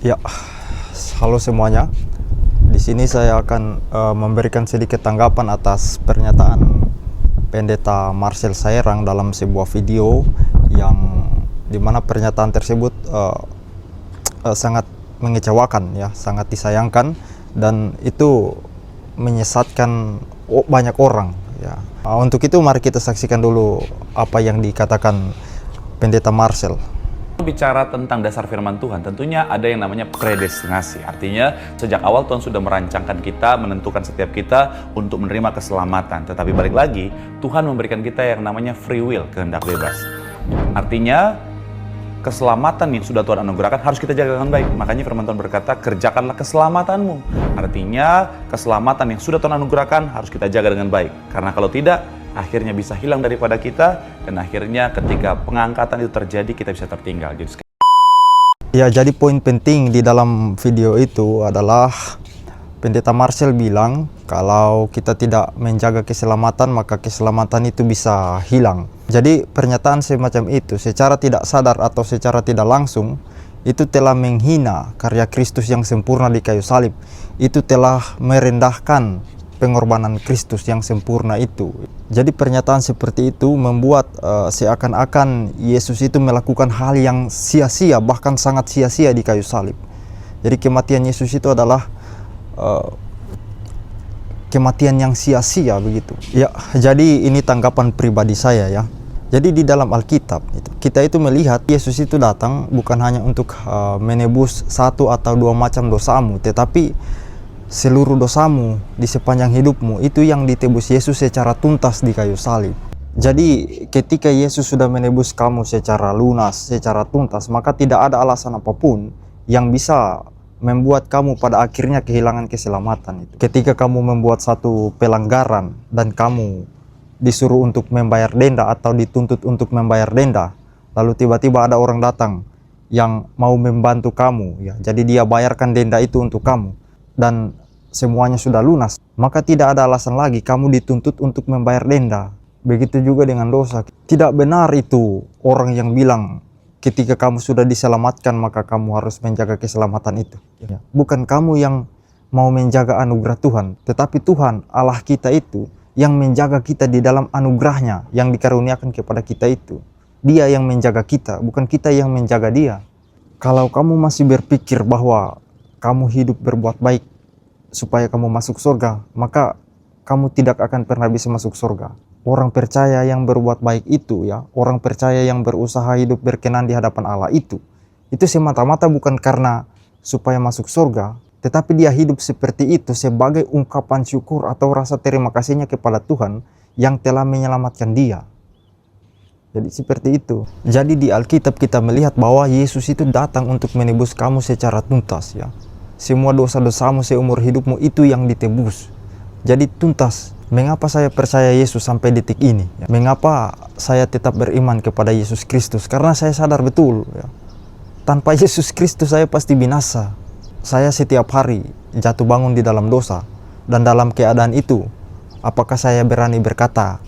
Ya, halo semuanya. Di sini saya akan memberikan sedikit tanggapan atas pernyataan Pendeta Marcel Saerang dalam sebuah video yang dimana pernyataan tersebut sangat mengecewakan, ya, sangat disayangkan, dan itu menyesatkan banyak orang. Ya. Untuk itu mari kita saksikan dulu apa yang dikatakan Pendeta Marcel. Bicara tentang dasar firman Tuhan, tentunya ada yang namanya predestinasi. Artinya sejak awal Tuhan sudah merancangkan kita, menentukan setiap kita untuk menerima keselamatan. Tetapi balik lagi, Tuhan memberikan kita yang namanya free will, kehendak bebas. Artinya keselamatan yang sudah Tuhan anugerahkan harus kita jaga dengan baik. Makanya firman Tuhan berkata, kerjakanlah keselamatanmu. Artinya keselamatan yang sudah Tuhan anugerahkan harus kita jaga dengan baik. Karena kalau tidak, akhirnya bisa hilang daripada kita, dan akhirnya ketika pengangkatan itu terjadi kita bisa tertinggal. Jadi poin penting di dalam video itu adalah Pendeta Marcel bilang kalau kita tidak menjaga keselamatan, maka keselamatan itu bisa hilang. Jadi pernyataan semacam itu secara tidak sadar atau secara tidak langsung itu telah menghina karya Kristus yang sempurna di kayu salib. Itu telah merendahkan pengorbanan Kristus yang sempurna itu. Jadi pernyataan seperti itu membuat seakan-akan Yesus itu melakukan hal yang sia-sia, bahkan sangat sia-sia di kayu salib. Jadi kematian Yesus itu adalah kematian yang sia-sia begitu. Ya, jadi ini tanggapan pribadi saya, ya. Jadi di dalam Alkitab kita itu melihat Yesus itu datang bukan hanya untuk menebus satu atau dua macam dosamu, tetapi seluruh dosamu di sepanjang hidupmu itu yang ditebus Yesus secara tuntas di kayu salib. Jadi ketika Yesus sudah menebus kamu secara lunas, secara tuntas, maka tidak ada alasan apapun yang bisa membuat kamu pada akhirnya kehilangan keselamatan itu. Ketika kamu membuat satu pelanggaran dan kamu disuruh untuk membayar denda atau dituntut untuk membayar denda, lalu tiba-tiba ada orang datang yang mau membantu kamu, ya. Jadi dia bayarkan denda itu untuk kamu dan semuanya sudah lunas, maka tidak ada alasan lagi kamu dituntut untuk membayar denda. Begitu juga dengan dosa. Tidak benar itu orang yang bilang ketika kamu sudah diselamatkan maka kamu harus menjaga keselamatan itu. Bukan kamu yang mau menjaga anugerah Tuhan, tetapi Tuhan Allah kita itu yang menjaga kita di dalam anugerahnya yang dikaruniakan kepada kita itu. Dia yang menjaga kita, bukan kita yang menjaga dia. Kalau kamu masih berpikir bahwa kamu hidup berbuat baik supaya kamu masuk surga, maka kamu tidak akan pernah bisa masuk surga. Orang percaya yang berbuat baik itu, ya, orang percaya yang berusaha hidup berkenan di hadapan Allah itu semata-mata bukan karena supaya masuk surga, tetapi dia hidup seperti itu sebagai ungkapan syukur atau rasa terima kasihnya kepada Tuhan yang telah menyelamatkan dia. Jadi seperti itu. Jadi di Alkitab kita melihat bahwa Yesus itu datang untuk menebus kamu secara tuntas, ya. Semua dosa-dosamu seumur hidupmu itu yang ditebus. Jadi tuntas. Mengapa saya percaya Yesus sampai detik ini? Mengapa saya tetap beriman kepada Yesus Kristus? Karena saya sadar betul, ya, tanpa Yesus Kristus saya pasti binasa. Saya setiap hari jatuh bangun di dalam dosa. Dan dalam keadaan itu, apakah saya berani berkata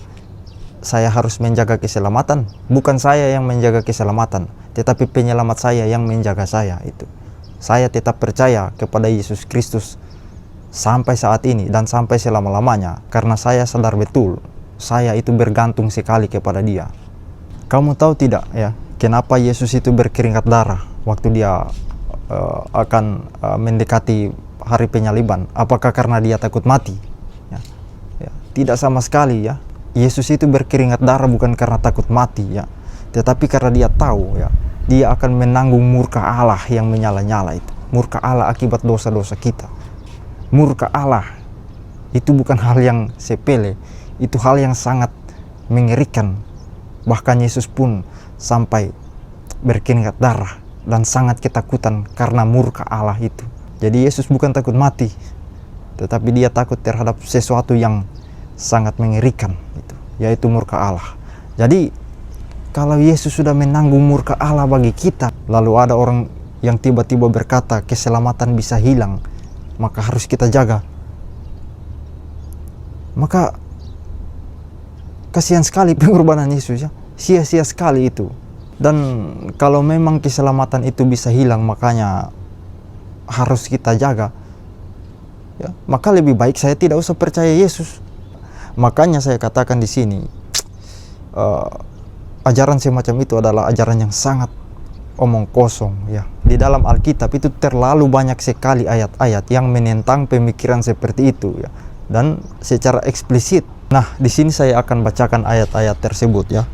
saya harus menjaga keselamatan? Bukan saya yang menjaga keselamatan, tetapi penyelamat saya yang menjaga saya itu. Saya tetap percaya kepada Yesus Kristus sampai saat ini dan sampai selama-lamanya, karena saya sadar betul saya itu bergantung sekali kepada Dia. Kamu tahu tidak, ya, kenapa Yesus itu berkeringat darah waktu dia akan mendekati hari penyaliban? Apakah karena dia takut mati? Ya, tidak sama sekali, ya. Yesus itu berkeringat darah bukan karena takut mati, ya, tetapi karena dia tahu, ya, dia akan menanggung murka Allah yang menyala-nyala itu. Murka Allah akibat dosa-dosa kita. Murka Allah itu bukan hal yang sepele, itu hal yang sangat mengerikan. Bahkan Yesus pun sampai berkeringat darah dan sangat ketakutan karena murka Allah itu. Jadi Yesus bukan takut mati, tetapi dia takut terhadap sesuatu yang sangat mengerikan itu, yaitu murka Allah. Jadi kalau Yesus sudah menanggung murka Allah bagi kita, lalu ada orang yang tiba-tiba berkata keselamatan bisa hilang, maka harus kita jaga. Maka kasihan sekali pengorbanan Yesus, ya. Sia-sia sekali itu. Dan kalau memang keselamatan itu bisa hilang, makanya harus kita jaga, ya, maka lebih baik saya tidak usah percaya Yesus. Makanya saya katakan di sini, ajaran semacam itu adalah ajaran yang sangat omong kosong, ya. Di dalam Alkitab itu terlalu banyak sekali ayat-ayat yang menentang pemikiran seperti itu, ya, dan secara eksplisit. Nah, di sini saya akan bacakan ayat-ayat tersebut, ya.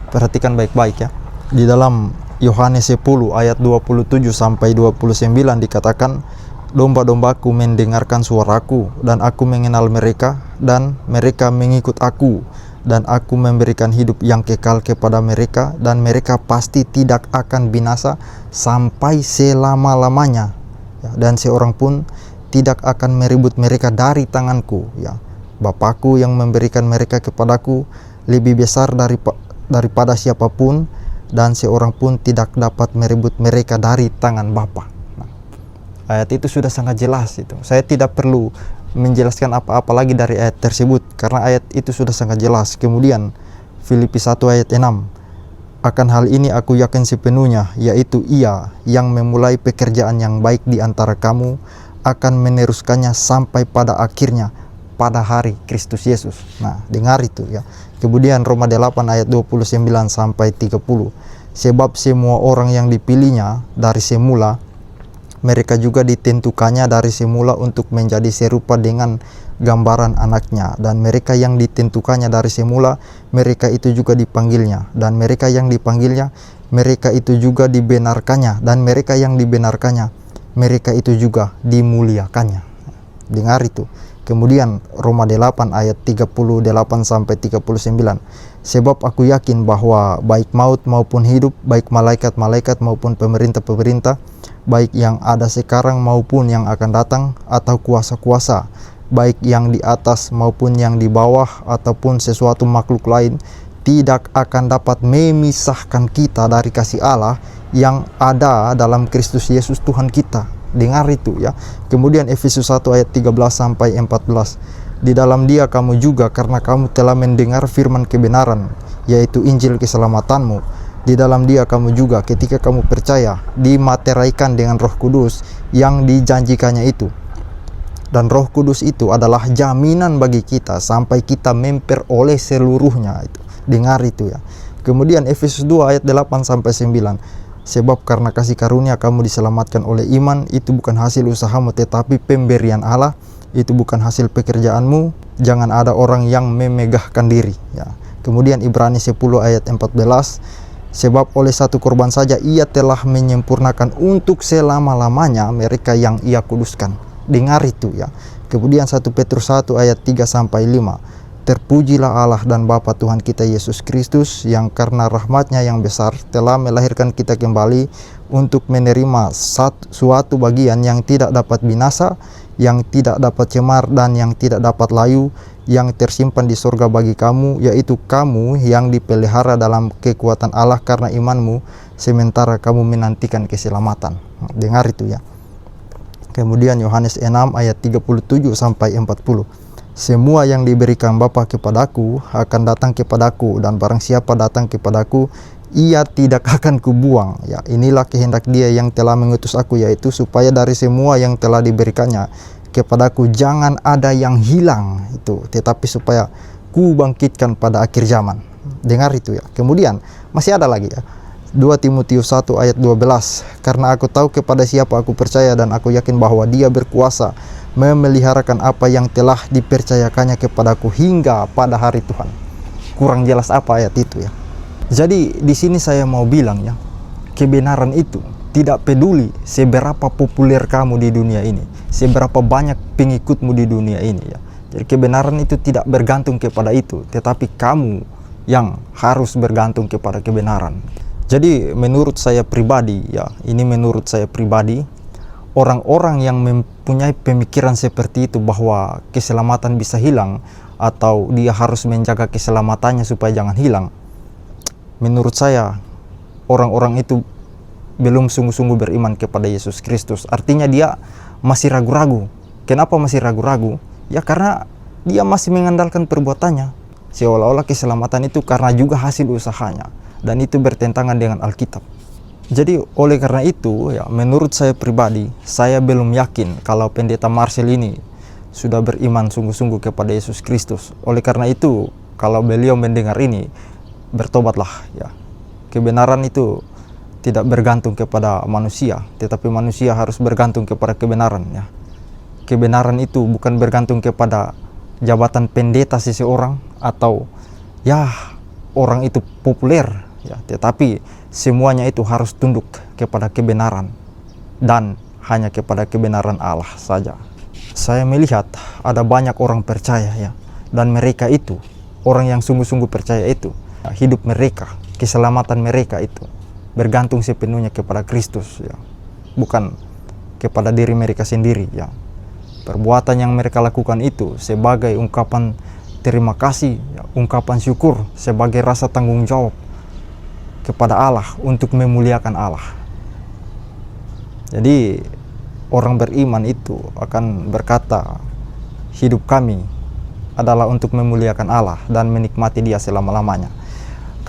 Perhatikan baik-baik, ya. Di dalam Yohanes 10 ayat 27 sampai 29 dikatakan, domba-dombaku mendengarkan suaraku, dan aku mengenal mereka, dan mereka mengikut aku, dan aku memberikan hidup yang kekal kepada mereka, dan mereka pasti tidak akan binasa sampai selama-lamanya, ya, dan seorang pun tidak akan merebut mereka dari tanganku, ya. Bapakku yang memberikan mereka kepadaku lebih besar daripada siapapun, dan seorang pun tidak dapat merebut mereka dari tangan Bapa. Nah, ayat itu sudah sangat jelas itu. Saya tidak perlu menjelaskan apa-apa lagi dari ayat tersebut, karena ayat itu sudah sangat jelas. Kemudian Filipi 1 ayat 6, akan hal ini aku yakin sepenuhnya, yaitu Ia yang memulai pekerjaan yang baik di antara kamu akan meneruskannya sampai pada akhirnya, pada hari Kristus Yesus. Nah, dengar itu, ya. Kemudian Roma 8 ayat 29 sampai 30, sebab semua orang yang dipilihnya dari semula, mereka juga ditentukannya dari semula untuk menjadi serupa dengan gambaran anaknya. Dan mereka yang ditentukannya dari semula, mereka itu juga dipanggilnya. Dan mereka yang dipanggilnya, mereka itu juga dibenarkannya. Dan mereka yang dibenarkannya, mereka itu juga dimuliakannya. Dengar itu. Kemudian Roma 8 ayat 38 sampai 39, sebab aku yakin bahwa baik maut maupun hidup, baik malaikat-malaikat maupun pemerintah-pemerintah, baik yang ada sekarang maupun yang akan datang, atau kuasa-kuasa, baik yang di atas maupun yang di bawah, ataupun sesuatu makhluk lain, tidak akan dapat memisahkan kita dari kasih Allah yang ada dalam Kristus Yesus Tuhan kita. Dengar itu, ya. Kemudian Efesus 1 ayat 13 sampai 14, di dalam Dia kamu juga, karena kamu telah mendengar firman kebenaran, yaitu Injil keselamatanmu. Di dalam Dia kamu juga, ketika kamu percaya, dimateraikan dengan Roh Kudus yang dijanjikannya itu. Dan Roh Kudus itu adalah jaminan bagi kita sampai kita memperoleh seluruhnya itu. Dengar itu, ya. Kemudian Efesus 2 ayat 8 sampai 9, sebab karena kasih karunia kamu diselamatkan oleh iman, itu bukan hasil usahamu tetapi pemberian Allah, itu bukan hasil pekerjaanmu, jangan ada orang yang memegahkan diri, ya. Kemudian Ibrani 10 ayat 14, sebab oleh satu korban saja Ia telah menyempurnakan untuk selama-lamanya mereka yang Ia kuduskan. Dengar itu, ya. Kemudian 1 Petrus 1 ayat 3 sampai 5, terpujilah Allah dan Bapa Tuhan kita Yesus Kristus, yang karena rahmat-Nya yang besar telah melahirkan kita kembali untuk menerima suatu bagian yang tidak dapat binasa, yang tidak dapat cemar, dan yang tidak dapat layu, yang tersimpan di surga bagi kamu, yaitu kamu yang dipelihara dalam kekuatan Allah karena imanmu, sementara kamu menantikan keselamatan. Dengar itu, ya. Kemudian Yohanes 6 ayat 37 sampai 40, semua yang diberikan Bapa kepadaku akan datang kepadaku, dan barang siapa datang kepadaku, Ia tidak akan kubuang, ya. Inilah kehendak Dia yang telah mengutus aku, yaitu supaya dari semua yang telah diberikannya kepadaku jangan ada yang hilang itu, tetapi supaya ku bangkitkan pada akhir zaman. Dengar itu, ya. Kemudian masih ada lagi, ya. 2 Timotius 1 ayat 12, karena aku tahu kepada siapa aku percaya, dan aku yakin bahwa Dia berkuasa memeliharakan apa yang telah dipercayakannya kepadaku hingga pada hari Tuhan. Kurang jelas apa ayat itu, ya. Jadi di sini saya mau bilang, ya, kebenaran itu tidak peduli seberapa populer kamu di dunia ini, seberapa banyak pengikutmu di dunia ini, ya. Jadi kebenaran itu tidak bergantung kepada itu, tetapi kamu yang harus bergantung kepada kebenaran. Jadi menurut saya pribadi, ya, ini menurut saya pribadi, orang-orang yang mempunyai pemikiran seperti itu bahwa keselamatan bisa hilang atau dia harus menjaga keselamatannya supaya jangan hilang, menurut saya orang-orang itu belum sungguh-sungguh beriman kepada Yesus Kristus. Artinya dia masih ragu-ragu. Kenapa masih ragu-ragu? Ya karena dia masih mengandalkan perbuatannya, seolah-olah keselamatan itu karena juga hasil usahanya, dan itu bertentangan dengan Alkitab. Jadi oleh karena itu ya, menurut saya pribadi, saya belum yakin kalau Pendeta Marcel ini sudah beriman sungguh-sungguh kepada Yesus Kristus. Oleh karena itu, kalau beliau mendengar ini, bertobatlah ya. Kebenaran itu tidak bergantung kepada manusia, tetapi manusia harus bergantung kepada kebenaran ya. Kebenaran itu bukan bergantung kepada jabatan pendeta seseorang atau ya orang itu populer ya, tetapi semuanya itu harus tunduk kepada kebenaran dan hanya kepada kebenaran Allah saja. Saya melihat ada banyak orang percaya ya, dan mereka itu orang yang sungguh-sungguh percaya itu, hidup mereka, keselamatan mereka itu bergantung sepenuhnya kepada Kristus ya, bukan kepada diri mereka sendiri ya. Perbuatan yang mereka lakukan itu sebagai ungkapan terima kasih ya, ungkapan syukur, sebagai rasa tanggung jawab kepada Allah untuk memuliakan Allah. Jadi orang beriman itu akan berkata, hidup kami adalah untuk memuliakan Allah dan menikmati Dia selama-lamanya.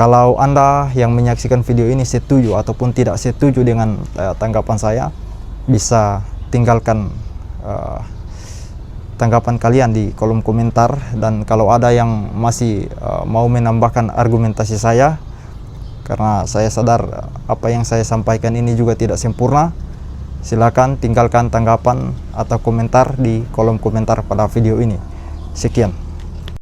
Kalau Anda yang menyaksikan video ini setuju ataupun tidak setuju dengan tanggapan saya, bisa tinggalkan tanggapan kalian di kolom komentar. Dan kalau ada yang masih mau menambahkan argumentasi saya, karena saya sadar apa yang saya sampaikan ini juga tidak sempurna, silakan tinggalkan tanggapan atau komentar di kolom komentar pada video ini. Sekian.